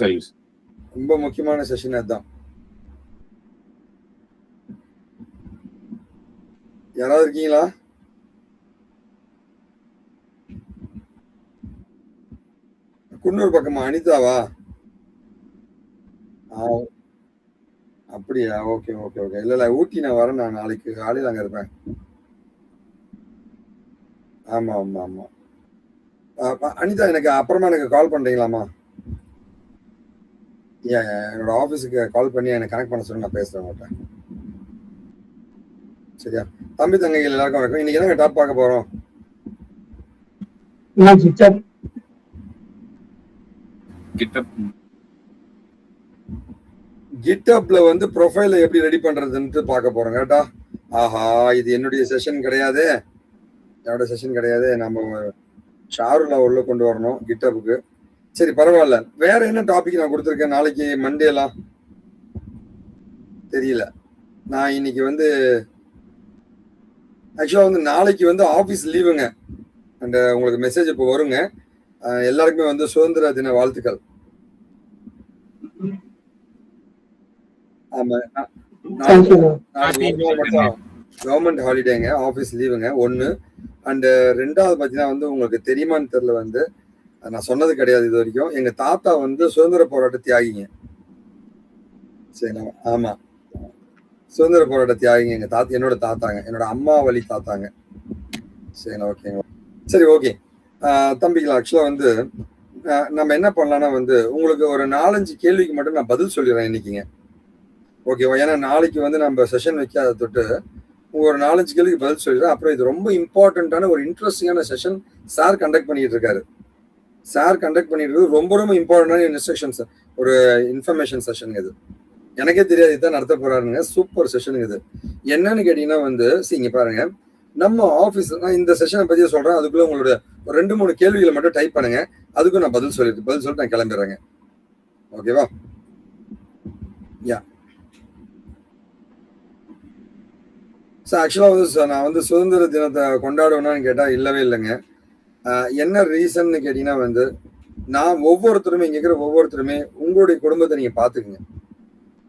சரி. ரொம்ப முக்கியமான செஷன் அதுதான். யாராவது இருக்கீங்களா? குன்னூர் பக்கமா? அனிதாவா? அப்படியா? Okay okay okay. இல்ல ஊட்டி நான் வரேன். நான் நாளைக்கு காலையில் அங்க இருப்பேன். ஆமா ஆமா ஆமா. அனிதா, எனக்கு அப்புறமா எனக்கு கால் பண்றீங்களாமா? என்னோட ஆஃபீஸுக்கு கால் பண்ணி எனக்கு கனெக்ட் பண்ண சொல்லி நான் பேசுறேன் உங்கள்கிட்ட. சரியா? தம்பி தங்கைகள் எல்லாருக்கும் வணக்கம். இன்னைக்கு என்னங்க டாப் பார்க்க போறோம்? கிட்டப்ல வந்து ப்ரொஃபைல எப்படி ரெடி பண்றதுன்னு பார்க்க போறோம். கேட்டா ஆஹா, இது என்னுடைய செஷன் கிடையாது, என்னோட செஷன் கிடையாது. நம்ம ஷாருல உள்ள கொண்டு வரணும் கிட்டப்புக்கு. சரி பரவாயில்ல. வேற என்ன டாபிக் நான் கொடுத்துருக்கேன்? நாளைக்கு மண்டே எல்லாம் தெரியல. நான் இன்னைக்கு வந்து ஆக்சுவலா வந்து நாளைக்கு வந்து ஆபீஸ் லீவுங்க. அண்ட் உங்களுக்கு மெசேஜ் இப்போ வருங்க. எல்லாருக்குமே வந்து சுதந்திர தின வாழ்த்துக்கள். ஆமா, கவர்மெண்ட் ஹாலிடேங்க, ஆபீஸ் லீவுங்க ஒண்ணு. அண்ட் ரெண்டாவது பாத்தீங்கன்னா வந்து உங்களுக்கு தெரியுமான்னு தெரியல, வந்து நான் சொன்னது கிடையாது இது வரைக்கும். எங்க தாத்தா வந்து சுதந்திர போராட்ட தியாகிங்க. சரிங்களா? ஆமா, சுதந்திர போராட்ட தியாகிங்க எங்க தாத்தா. என்னோட தாத்தாங்க, என்னோட அம்மா வழி தாத்தாங்க. சரிங்களா? ஓகேங்களா? சரி ஓகே தம்பிகளா. ஆக்சுவலா வந்து நம்ம என்ன பண்ணலாம்னா வந்து உங்களுக்கு ஒரு 4-5 கேள்விக்கு மட்டும் நான் பதில் சொல்லிடுறேன் இன்னைக்குங்க. ஓகேவா? ஏன்னா நாளைக்கு வந்து நம்ம செஷன் வைக்காத தொட்டு ஒரு 4-5 கேள்விக்கு பதில் சொல்லிடுறேன். அப்புறம் இது ரொம்ப இம்பார்ட்டன்டான ஒரு இன்ட்ரெஸ்டிங்கான செஷன் சார் கண்டக்ட் பண்ணிட்டு இருக்காரு. சார் கண்டக்ட் பண்ணிட்டு இருக்கு ரொம்ப ரொம்ப இம்பார்ட்டன்டான இன்ஸ்ட்ரக்ஷன்ஸ், ஒரு இன்ஃபர்மேஷன் செஷன் இது. எனக்கே தெரியாது இதுதான் நடத்த போறாருங்க. சூப்பர் செஷன் இது. என்னன்னு கேட்டீங்கன்னா வந்து இங்க பாருங்க, நம்ம ஆபீஸ் இந்த செஷனை பத்தி சொல்றேன். அதுக்குள்ள உங்களோட ஒரு 2-3 கேள்விகளை மட்டும் டைப் பண்ணுங்க. அதுக்கும் நான் பதில் சொல்லிட்டு நான் கிளம்பிடுறேங்க. ஓகேவா? யா சார், ஆக்சுவலா வந்து நான் வந்து சுதந்திர தினத்தை கொண்டாடுவேன்னு கேட்டா இல்லவே இல்லைங்க. என்ன ரீசன் கேட்டீங்கன்னா வந்து நான் ஒவ்வொருத்தருமே இங்க இருக்கிற ஒவ்வொருத்தருமே உங்களுடைய குடும்பத்தை நீங்க பாத்துக்குங்க.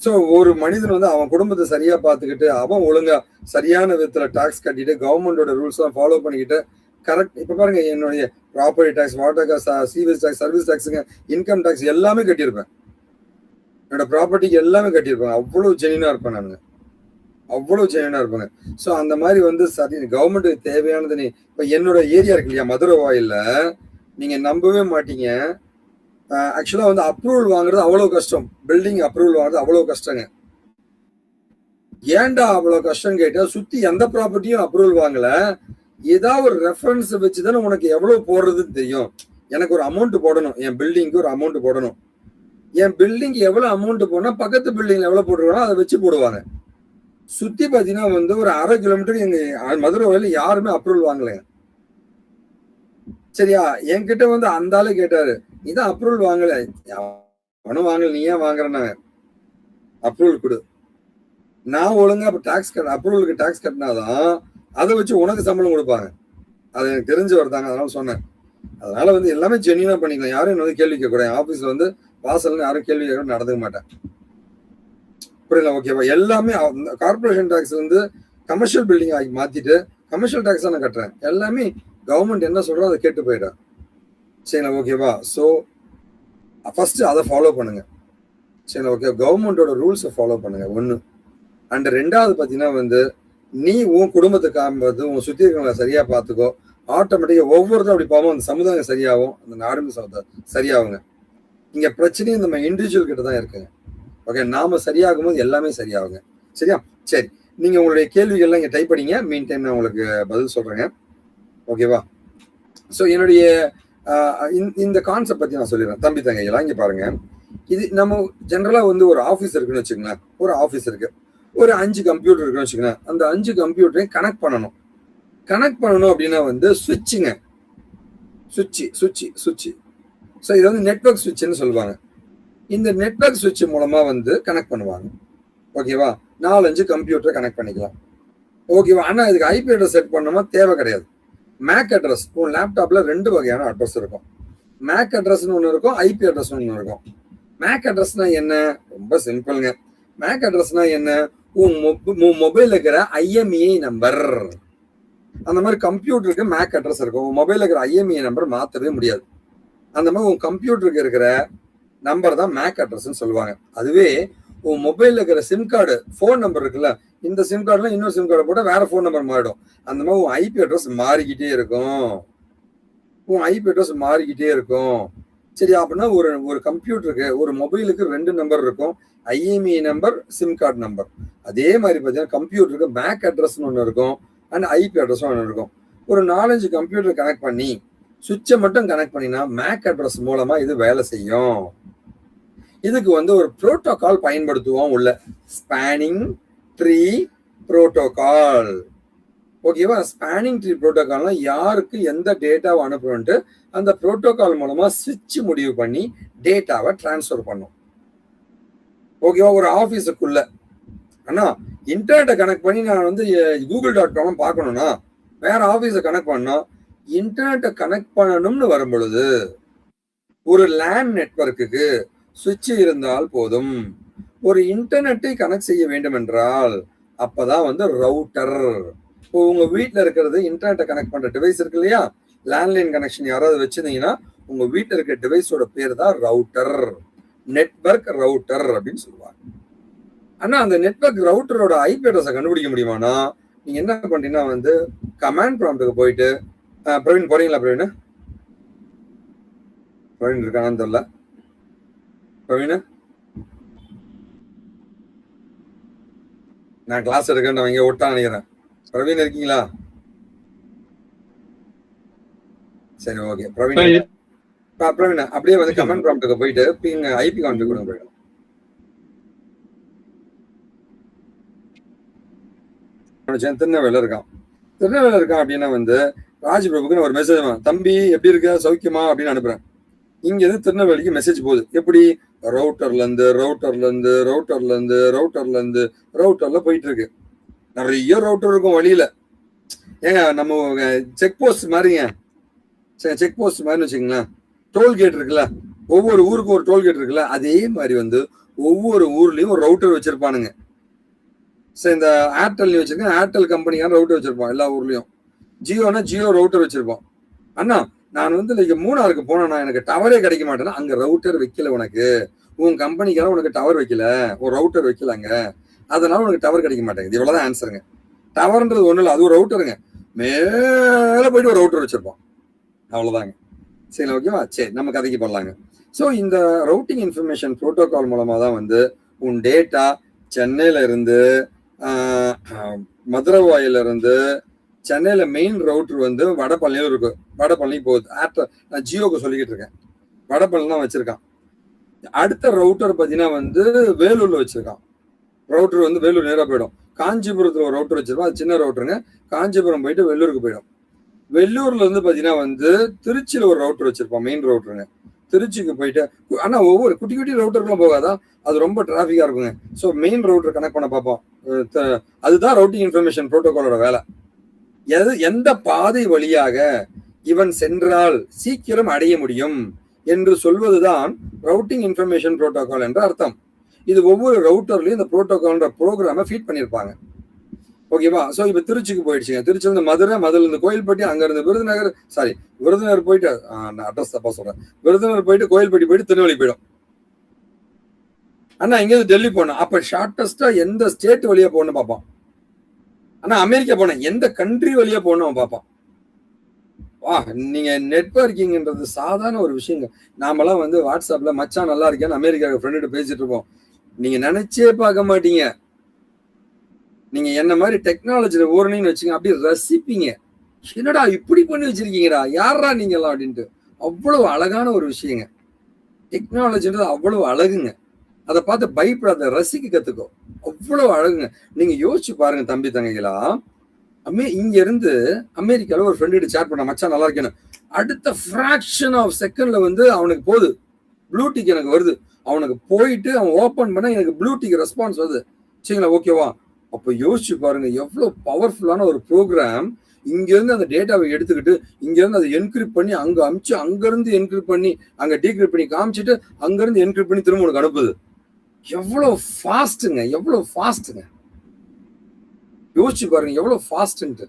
ஸோ ஒரு மனிதன் வந்து அவன் குடும்பத்தை சரியா பார்த்துக்கிட்டு அவன் ஒழுங்கா சரியான விதத்துல டாக்ஸ் கட்டிட்டு கவர்மெண்டோட ரூல்ஸ் எல்லாம் ஃபாலோ பண்ணிக்கிட்டு கரெக்ட். இப்ப பாருங்க, என்னுடைய property tax, water tax, sewage tax, service டாக்ஸுங்க, இன்கம் டாக்ஸ் எல்லாமே கட்டியிருப்பேன். என்னோட ப்ராப்பர்ட்டிக்கு எல்லாமே கட்டியிருப்பேன். அவ்வளவு ஜெனியூனா இருப்பேன் நான், அவ்வளவு ஜெனியூனா இருப்பாங்க. ஸோ அந்த மாதிரி வந்து சரி கவர்மெண்ட்டுக்கு தேவையானது. நீ இப்ப என்னோட ஏரியா இருக்கு இல்லையா, மதுரை வாயில்ல, நீங்க நம்பவே மாட்டீங்க. ஆக்சுவலா வந்து அப்ரூவல் வாங்குறது அவ்வளவு கஷ்டம். பில்டிங் அப்ரூவல் வாங்குறது அவ்வளவு கஷ்டங்க. ஏன்டா அவ்வளவு கஷ்டம் கேட்டா, சுத்தி எந்த ப்ராப்பர்ட்டியும் அப்ரூவல் வாங்கல. ஏதாவது ஒரு ரெஃபரன்ஸ் வச்சுதானே உனக்கு எவ்வளவு போடுறதுன்னு தெரியும். எனக்கு ஒரு அமௌண்ட் போடணும், என் பில்டிங்க்கு ஒரு அமௌண்ட் போடணும். என் பில்டிங் எவ்வளவு அமௌண்ட் போனா பக்கத்து பில்டிங்ல எவ்வளவு போட்டுருவானோ அதை வச்சு போடுவாங்க. சுத்தி பாத்தீங்கன்னா வந்து ஒரு 1/2 கிலோமீட்டர் எங்க மதுரை வரையில யாருமே அப்ரூவல் வாங்கலைங்க. சரியா? என்கிட்ட வந்து அந்த ஆளு கேட்டாரு, இதான் அப்ரூவல் வாங்கல. அவனும் வாங்கல, நீ ஏன் வாங்குறேன்னாங்க. அப்ரூவல் கொடு. நான் ஒழுங்கா டாக்ஸ் அப்ரூவலுக்கு டாக்ஸ் கட்டினாதான் அதை வச்சு உனக்கு சம்பளம் கொடுப்பாங்க. அது எனக்கு தெரிஞ்சு வருதாங்க, அதனால சொன்னேன். அதனால வந்து எல்லாமே ஜென்யூனா பண்ணிக்கலாம். யாரும் என்ன வந்து கேள்வி கேட்கக்கூடாது. ஆபீஸ்ல வந்து வாசல்னு யாரும் கேள்வி கேட்க நடந்துக்க மாட்டேன். புரியல? ஓகேவா? எல்லாமே கார்பரேஷன் டாக்ஸ் வந்து கமர்ஷியல் பில்டிங் ஆகி மாத்திட்டு கமர்ஷியல் டாக்ஸ் நான் கட்டுறேன். எல்லாமே கவர்மெண்ட் என்ன சொல்றோம் அதை கேட்டு போயிட்டேன். சரிங்களா? ஓகேவா? ஸோ ஃபர்ஸ்ட் அதை ஃபாலோ பண்ணுங்க. சரிங்களா? ஓகே, கவர்மெண்டோட ரூல்ஸை ஃபாலோ பண்ணுங்க ஒன்று. அண்ட் ரெண்டாவது பார்த்தீங்கன்னா வந்து நீ உன் குடும்பத்துக்கு ஆகும்போது உன் சுற்றி இருக்கிறவங்க சரியா பார்த்துக்கோ. ஆட்டோமேட்டிக்காக ஒவ்வொருத்தரும் அப்படி போவோம், அந்த சமுதாயம் சரியாகும், அந்த நாடும் சரியாகுங்க. இங்க பிரச்சனையும் நம்ம இண்டிவிஜுவல் கிட்ட தான் இருக்குங்க. ஓகே, நாம சரியாகும் போது எல்லாமே சரியாகுங்க. சரியா? சரி, நீங்க உங்களுடைய கேள்விகள்லாம் இங்க டைப் பண்ணிங்க. மீன் டைம் நான் உங்களுக்கு பதில் சொல்றேங்க. ஓகேவா? ஸோ என்னுடைய இந்த கான்செப்ட் பத்தி நான் சொல்லிடுறேன். தம்பி தங்கைகளா, இங்க பாருங்க. இது நம்ம ஜென்ரலா வந்து ஒரு ஆஃபீஸ் இருக்குன்னு வச்சுக்கோங்களேன். ஒரு ஆஃபீஸ் இருக்கு, ஒரு 5 கம்ப்யூட்டர் இருக்குன்னு வச்சுக்கோங்களேன். அந்த 5 கம்ப்யூட்டரையும் கனெக்ட் பண்ணணும். கனெக்ட் பண்ணணும் அப்படின்னா வந்து சுவிட்சுங்க, சுவிட்ச். ஸோ இது வந்து நெட்வொர்க் சுவிட்ச்னு சொல்லுவாங்க. இந்த நெட்வொர்க் சுவிட்ச் மூலமா வந்து கனெக்ட் பண்ணுவாங்க. ஓகேவா? 4-5 கம்ப்யூட்டரை கனெக்ட் பண்ணிக்கலாம். ஓகேவா? ஆனா இதுக்கு ஐபி அட்ரஸ் செட் பண்ணணுமா தேவை கிடையாது. மேக் அட்ரஸ், உன் லேப்டாப்ல 2 வகையான அட்ரஸ் இருக்கும். மேக் அட்ரஸ்னு ஒன்று இருக்கும், ஐபி அட்ரஸ் ஒன்று இருக்கும். மேக் அட்ரஸ்னா என்ன? ரொம்ப சிம்பிள்ங்க. மேக் அட்ரஸ்னா என்ன? உன் மொபைல் இருக்கிற IMEI நம்பர். அந்த மாதிரி கம்ப்யூட்டருக்கு மேக் அட்ரஸ் இருக்கும். உன் மொபைல் இருக்கிற IMEI நம்பர் மாத்தவே முடியாது. அந்த மாதிரி உன் கம்ப்யூட்டருக்கு இருக்கிற நம்பர் தான் மேக் அட்ரஸ்ன்னு சொல்லுவாங்க. அதுவே உன் மொபைல்ல இருக்கிற சிம் கார்டு ஃபோன் நம்பர் இருக்குல்ல, இந்த சிம் கார்டுல இன்னொரு சிம் கார்டை போட்டால் வேற ஃபோன் நம்பர் மாறிடும். அந்த மாதிரி உன் IP அட்ரஸ் மாறிக்கிட்டே இருக்கும். சரி, அப்படின்னா ஒரு கம்ப்யூட்டருக்கு ஒரு மொபைலுக்கு 2 நம்பர் இருக்கும். IMEI number, sim card number. அதே மாதிரி பார்த்தீங்கன்னா கம்ப்யூட்டருக்கு மேக் அட்ரஸ்னு ஒன்று இருக்கும் அண்ட் IP அட்ரஸும் ஒன்று இருக்கும். ஒரு 4-5 கம்ப்யூட்டர் கனெக்ட் பண்ணி சுவிட்சை மட்டும் கனெக்ட் பண்ணினா மேக் அட்ரஸ் மூலமா இது வேலை செய்யும். இதுக்கு ஒரு புரோட்டோகால் பயன்படுத்துவோம் உள்ள, ஸ்பேனிங் ட்ரீ புரோட்டோகால். ஓகேவா? ஸ்பேனிங் ட்ரீ புரோட்டோகால்னா யாருக்கு எந்த டேட்டாவை அனுப்பணும்ட்டு அந்த புரோட்டோகால் மூலமா சுவிட்ச் முடிவு பண்ணி டேட்டாவை டிரான்ஸ்ஃபர் பண்ணும். ஓகேவா? ஒரு ஆஃபீஸுக்குள்ள ஆனா இன்டர்நெட்டை கனெக்ட் பண்ணி நான் google.com பார்க்கணும்னா வேற ஆஃபீஸை கனெக்ட் பண்ணா இன்டர்நெட்டை கனெக்ட் பண்ணணும்னு வரும் பொழுது ஒரு லேண்ட் நெட்வொர்க்குக்கு சுவிட்ச் இருந்தால் போதும். ஒரு இன்டர்நெட்டை கனெக்ட் செய்ய வேண்டும் என்றால் அப்பதான் ரவுட்டர். இப்போ உங்க வீட்டில் இருக்கிறது இன்டர்நெட்டை கனெக்ட் பண்ற டிவைஸ் இருக்கு இல்லையா, லேண்ட்லைன் கனெக்ஷன் யாராவது வச்சிருந்தீங்கன்னா உங்க வீட்டில் இருக்கிற டிவைஸோட பேர் தான் ரவுட்டர். நெட்வொர்க் ரவுட்டர் அப்படின்னு சொல்லுவாங்க. ஆனா அந்த நெட்வொர்க் ரவுட்டரோட IP அட்ரஸை கண்டுபிடிக்க முடியுமானா நீங்க என்ன பண்றீங்கன்னா கமாண்ட் ப்ராம்ப்ட்டுக்கு போயிட்டு, பிரவீன் போறீங்களா? பிரவீன் இருக்கானு தெரியல. பிரவீன், நான் கிளாஸ் எடுக்கேன், நான் இங்க விட்டா நினைக்கிறேன். பிரவீன் இருக்கீங்களா? சரி, ஓகே. பிரவீன் அப்படியே கமெண்ட் ப்ராம்ப்ட்டுக்கு போயிட்டு IP கான்ஃபிக் கொடுங்க. போயிடும். திருநெல்வேலியில் இருக்கான் அப்படின்னா ராஜ்பிரபுக்கு ஒரு மெசேஜ், தம்பி எப்படி இருக்க, சௌக்கியமா அப்படின்னு அனுப்புறேன். இங்க இருந்து திருநெல்வேலிக்கு மெசேஜ் போகுது. எப்படி? ரவுட்டர்ல போயிட்டு இருக்கு. நிறைய ரவுட்டர் இருக்கும் வழியில. ஏங்க நம்ம செக் போஸ்ட் மாதிரிங்க, செக் போஸ்ட் மாதிரி வச்சுக்கங்களேன். டோல்கேட் இருக்குல்ல, ஒவ்வொரு ஊருக்கும் ஒரு டோல்கேட் இருக்குல்ல, அதே மாதிரி ஒவ்வொரு ஊர்லயும் ஒரு ரவுட்டர் வச்சிருப்பானுங்க. இந்த ஏர்டெல் வச்சிருக்கேன், ஏர்டெல் கம்பெனிக்கான ரவுட்டர் வச்சிருப்போம் எல்லா ஊர்லயும். ஜியோனா ஜியோ ரவுட்டர் வச்சிருப்போம். அண்ணா நான் மூணாருக்கு போனேன்னா எனக்கு டவரே கிடைக்க மாட்டேன்னா அங்க ரவுட்டர் வைக்கல, உனக்கு உன் கம்பெனிக்கான உனக்கு டவர் வைக்கல, ஒரு ரவுட்டர் வைக்கலாங்க, அதனால உனக்கு டவர் கிடைக்க மாட்டேங்குது. இவ்வளவுதான் ஆன்சருங்க. டவர்ன்றது ஒண்ணு இல்லை, அது ஒரு ரவுட்டருங்க. மேல போயிட்டு ஒரு ரவுட்டர் வச்சிருப்போம், அவ்வளவுதாங்க. சரி, ஓகேவா? சரி, நம்ம கதைக்கு போடலாங்க. ஸோ இந்த ரவுட்டிங் இன்ஃபர்மேஷன் ப்ரோட்டோகால் மூலமா தான் உன் டேட்டா சென்னையில இருந்து மதுரவாயில இருந்து சென்னையில மெயின் ரவுட்டர் வடபழனியும் இருக்கு. வடபழனி போகுது. நான் ஜியோக்கு சொல்லிக்கிட்டு இருக்கேன். வடபழனி தான் வச்சிருக்கான். அடுத்த ரவுட்டர் பார்த்தீங்கன்னா வேலூர்ல வச்சிருக்கான். ரவுட்டர் வேலூர் நேராக போயிடும். காஞ்சிபுரத்துல ஒரு ரவுட்டர் வச்சிருப்பான், அது சின்ன ரவுட்டருங்க. காஞ்சிபுரம் போயிட்டு வெள்ளூருக்கு போயிடும். வெள்ளூர்ல பார்த்தீங்கன்னா திருச்சியில ஒரு ரவுட்டர் வச்சிருப்பான், மெயின் ரவுட்டருங்க. திருச்சிக்கு போயிட்டு, ஆனா ஒவ்வொரு குட்டி குட்டி ரவுட்டருக்குலாம் போகாதா, அது ரொம்ப டிராஃபிக்கா இருக்குங்க. ஸோ மெயின் ரவுட்டர் கனெக்ட் பண்ண பார்ப்போம். அதுதான் ரவுட்டிங் இன்ஃபர்மேஷன் ப்ரோட்டோகாலோட வேலை. எந்த பாதை வழியாக இவன் சென்றால் சீக்கிரம் அடைய முடியும் என்று சொல்வதுதான் ரவுட்டிங் இன்ஃபர்மேஷன் ப்ரோட்டோகால் என்ற அர்த்தம். இது ஒவ்வொரு ரவுட்டர்லயும் இந்த ப்ரோட்டோகால்ன்ற ப்ரோக்ராமை ஃபீட் பண்ணியிருப்பாங்க. ஓகேவா? ஸோ இப்போ திருச்சிக்கு போயிடுச்சுங்க. திருச்சி மதுரையில இருந்து கோயில்பட்டி, அங்க இருந்து விருதுநகர் போயிட்டு, நான் அட்ரஸ் தப்பா சொல்றேன், விருதுநகர் போயிட்டு கோயில்பட்டி போயிட்டு திருநெல்வேலி போயிடும். ஆனா இங்கேருந்து டெல்லி போனோம், அப்ப ஷார்டஸ்டா எந்த ஸ்டேட் வழியா போகணும்னு பார்ப்பான். ஆனா அமெரிக்கா போனேன், எந்த கண்ட்ரி வழியா போகணும் பார்ப்பான். வா, நீங்க நெட்வொர்க்கிங்ன்றது சாதாரண ஒரு விஷயங்க. நாமெல்லாம் வாட்ஸ்அப்ல மச்சான் நல்லா இருக்கேன்னு அமெரிக்கா ஃப்ரெண்டு பேசிட்டு இருப்போம். நீங்க நினைச்சே பார்க்க மாட்டீங்க. நீங்க என்ன மாதிரி டெக்னாலஜில ஓரணின்னு வச்சுங்க, அப்படியே ரசிப்பீங்க. என்னடா இப்படி பண்ணி வச்சிருக்கீங்கடா, யாரா நீங்களாம் அப்படின்ட்டு. அவ்வளவு அழகான ஒரு விஷயங்க. டெக்னாலஜின்றது அவ்வளவு அழகுங்க. அதை பார்த்து பயப்படாத, ரசிக்க கத்துக்கோ. அவ்வளவு அழகுங்க. நீங்க யோசிச்சு பாருங்க தம்பி தங்கைகளா, இங்க இருந்து அமெரிக்கால ஒரு ஃப்ரெண்டு சேட் பண்ண, மச்சான் நல்லா இருக்கேன்னு. அடுத்த ஃபிராக்ஷன் ஆஃப் செகண்ட்ல அவனுக்கு போகுது, ப்ளூடிக் எனக்கு வருது. அவனுக்கு போயிட்டு அவன் ஓபன் பண்ண எனக்கு ப்ளூடிக் ரெஸ்பான்ஸ் வருது. சரிங்களா? ஓகேவா? அப்ப யோசிச்சு பாருங்க எவ்வளவு பவர்ஃபுல்லான ஒரு ப்ரோக்ராம் இங்க இருந்து அந்த டேட்டாவை எடுத்துக்கிட்டு இங்க இருந்து அதை என்கிரிப்ட் பண்ணி அங்க அமிச்சு அங்க இருந்து என்கிரிப்ட் பண்ணி அங்க டீக்ரிப்ட் பண்ணி காமிச்சிட்டு அங்க இருந்து என்கிரிப்ட் பண்ணி திரும்ப உனக்கு அனுப்புது. எவ்வளவு ஃபாஸ்ட்டுங்க, எவ்வளவு ஃபாஸ்ட்டுங்க. யோசிச்சு பாருங்க எவ்வளவு ஃபாஸ்ட்ன்ட்டு.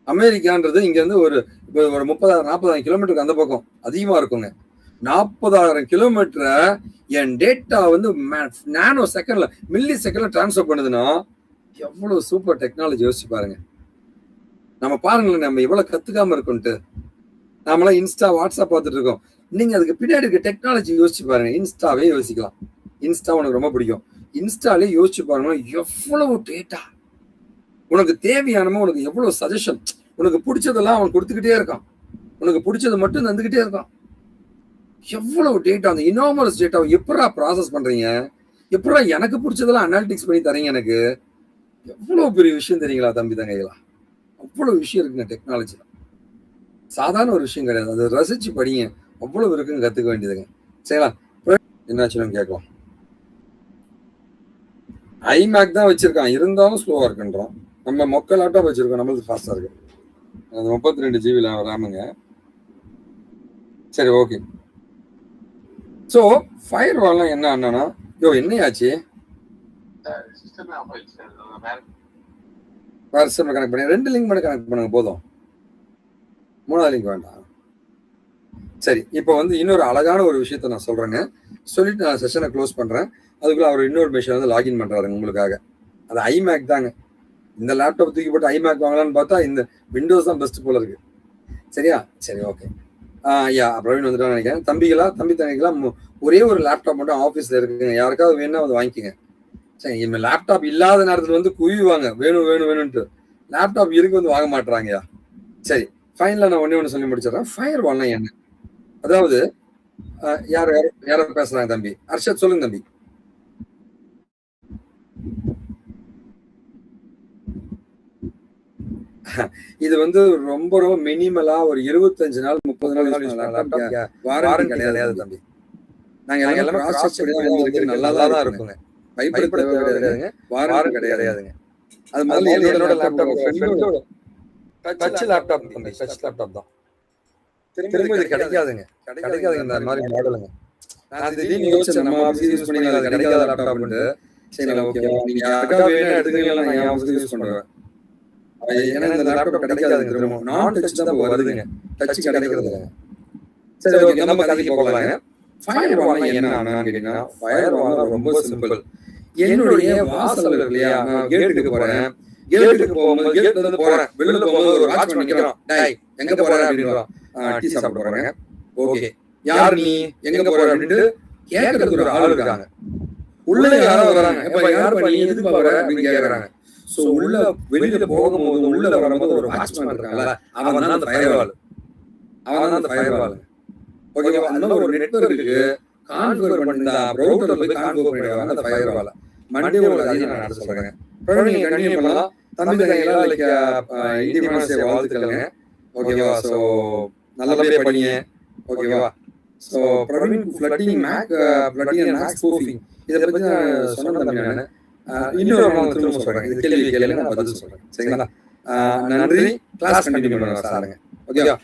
அமெரிக்கான்றது இங்க இருந்து ஒரு 30,000-40,000 கிலோமீட்டருக்கு அந்த பக்கம் அதிகமா இருக்குங்க. 40,000 கிலோமீட்டரை என் டேட்டா வந்து நானோ செகண்ட்ல மில்லி செகண்ட்ல டிரான்ஸ்ஃபர் பண்ணுதுன்னா எவ்வளவு சூப்பர் டெக்னாலஜி. யோசிச்சு பாருங்க. நம்ம பாருங்களேன், நம்ம எவ்வளவு கத்துக்காம இருக்கோம்ட்டு. நாமெல்லாம் இன்ஸ்டா வாட்ஸ்அப் பார்த்துட்டு இருக்கோம். நீங்க அதுக்கு பின்னாடி இருக்க டெக்னாலஜி யோசிச்சு பாருங்க. இன்ஸ்டாவே யோசிக்கலாம். இன்ஸ்டா உனக்கு ரொம்ப பிடிக்கும். இன்ஸ்டாலே யோசிச்சு பாருங்க எவ்வளவு டேட்டா. உனக்கு தேவையானமோ உனக்கு எவ்வளவு சஜஷன், உனக்கு பிடிச்சதெல்லாம் அவன் கொடுத்துக்கிட்டே இருக்கான். உனக்கு பிடிச்சது மட்டும் தந்துகிட்டே இருக்கான். எவ்வளவு டேட்டா, அந்த இனாமரஸ் டேட்டாவை எப்படா ப்ராசஸ் பண்றீங்க, எப்படா எனக்கு பிடிச்சதெல்லாம் அனாலிட்டிக்ஸ் பண்ணி தரீங்க. எனக்கு எவ்வளவு பெரிய விஷயம் தெரியுங்களா தம்பி தங்கைகளா. அவ்வளவு விஷயம் இருக்குங்க டெக்னாலஜில. சாதாரண ஒரு விஷயம் கிடையாது. அதை ரசிச்சு படிங்க. அவ்வளவு இருக்குன்னு கத்துக்க வேண்டியதுங்க. சரிங்களா? என்னாச்சுன்னு கேட்கலாம். ஐமேக் தான் வச்சிருக்கான், இருந்தாலும் ஸ்லோவா இருக்குன்றான். நம்ம மொக்க லேப்டாப் வச்சிருக்கோம், நம்மளுக்கு ஃபாஸ்டா இருக்கு. அது 32 GB ரேமுங்க. சரி, ஓகே. ஸோ ஃபயர் வால்லாம் என்ன அண்ணா என்னையாச்சு வேற சிஸ்டம் கனெக்ட் பண்ணி 2 லிங்க் மட்டும் கனெக்ட் பண்ணுங்க போதும். 3வது லிங்க் வேண்டாம். சரி, இப்போ வந்து இன்னொரு அழகான ஒரு விஷயத்த நான் சொல்றேங்க. சொல்லிட்டு நான் செஷனை க்ளோஸ் பண்றேன். அதுக்குள்ள அவர் இன்னொரு மிஷின் வந்து லாகின் பண்றாருங்க உங்களுக்காக. அது ஐமேக் தாங்க. இந்த லேப்டாப் தூக்கி போட்டு ஐமேக் வாங்கலாம்னு பார்த்தா இந்த விண்டோஸ் தான் பெஸ்ட் போல இருக்கு. சரியா? சரி, ஓகே. பிரவீன் வந்துட்டான்னு நினைக்கிறேன். தம்பி தங்கைகளா, ஒரே ஒரு லேப்டாப் மட்டும் ஆஃபீஸ்ல இருக்குங்க. யாருக்காவது வேணும்னா வந்து வாங்கிக்கோங்க. சரி, இவங்க லேப்டாப் இல்லாத நேரத்துல வந்து குவிவாங்க, வேணும்ட்டு. லேப்டாப் இருக்கு வந்து வாங்க மாட்டாங்கயா. சரி, ஃபைனலா நான் ஒண்ணு சொல்லி முடிச்சிடறேன். ஃபயர் வால்னா என்ன? அதாவது யார பேசுறாங்க தம்பி? அர்ஷத் சொல்லுங்க தம்பி. இது வந்து ரொம்ப ரொம்ப மினிமலா ஒரு 25 நாள் 30 நாள் வாரண்டி கிடையாது தம்பி. நாங்க எல்லாமே கிராஸ் செக் பண்ணி வந்து நல்லா தான் இருக்குங்க. பயப்பட தேவையில்லைங்க. வாரண்டி கிடையாதுங்க. அது முதல்ல என்னோட லேப்டாப் ஃப்ரெண்டோட டச் லேப்டாப் தம்பி. டச் லேப்டாப் தான். திரும்ப இது கிடைக்காதுங்க. இந்த மாதிரி மாடலுங்க. நான் திடீர்னு யோசிச்சேன், நம்ம ஆஃபீஸ் யூஸ் பண்ணி அது கிடைக்காத லேப்டாப்னு. சரி, ஓகே, நீங்க யாருக்காவது வேணும் எடுத்துக்கலாம், நான் என் ஆஃபீஸ் யூஸ் பண்ணுவேன். ஏன்னா இந்த லேப்டாப் கிடைக்காதுங்க. திரும்ப நான் டச் தான் வருதுங்க. டச் கிடைக்கிறதுங்க. சரி, ஓகே, நம்ம கதைக்கு போகலாங்க. ஃபயர் வால்னா என்ன கேட்டீங்கன்னா, ஃபயர் வால் ரொம்ப சிம்பிள். என்னுடைய வாசல் இருக்கு இல்லையா, நான் கேட்டுக்கு போறேன். கேட்டுக்கு போகும்போது கேட்ல இருந்து போறேன், வெளில போகும்போது ஒரு வாட்ச்மேன் நிக்கிறான். டேய் எங்க போற அப்படின்றான். டீ சாப்பிட போறேங்க. ஓகே, யார் நீ, எங்க போற அப்படினு கேக்குறதுக்கு ஒரு ஆள் இருக்காங்க. உள்ள யாரோ வராங்க. எப்ப யார் நீ எதுக்கு போற அப்படி கேக்குறாங்க. சோ உள்ள வெளியில போகும்போது உள்ள வரும்போது ஒரு வாட்ச்மேன் இருக்காங்கல, அவன் தான் அந்த ஃபயர்வால். ஓகேவா? அந்த ஒரு நெட்வொர்க்குக்கு கான்ஃபிகர் பண்ணி ரவுட்டர்ல போய் கான்ஃபிகர் பண்ணிடுவாங்க அந்த ஃபயர்வால. மண்டே உங்களுக்கு அதை நான் அடுத்து சொல்றேன். பிரவீன் நீங்க கண்டினியூ பண்ணலாம். தம்பி தங்கைகளா லைக் இண்டிபெண்டன்ஸ் டே வாழ்த்துக்கள்ங்க. ஓகேவா? சோ நல்லபடியா படிங்க. ஓகேவா? So Praveen flooding MAC spoofing இத பத்தி நான் சொன்னேன் தம்பி. நான் இன்னொரு நாள் திரும்ப சொல்றேன். இது கேள்வி கேளுங்க, நான் பதில் சொல்றேன். சரிங்களா? நன்றி. கிளாஸ் கண்டினியூ பண்ணுங்க சாருங்க. ஓகேவா?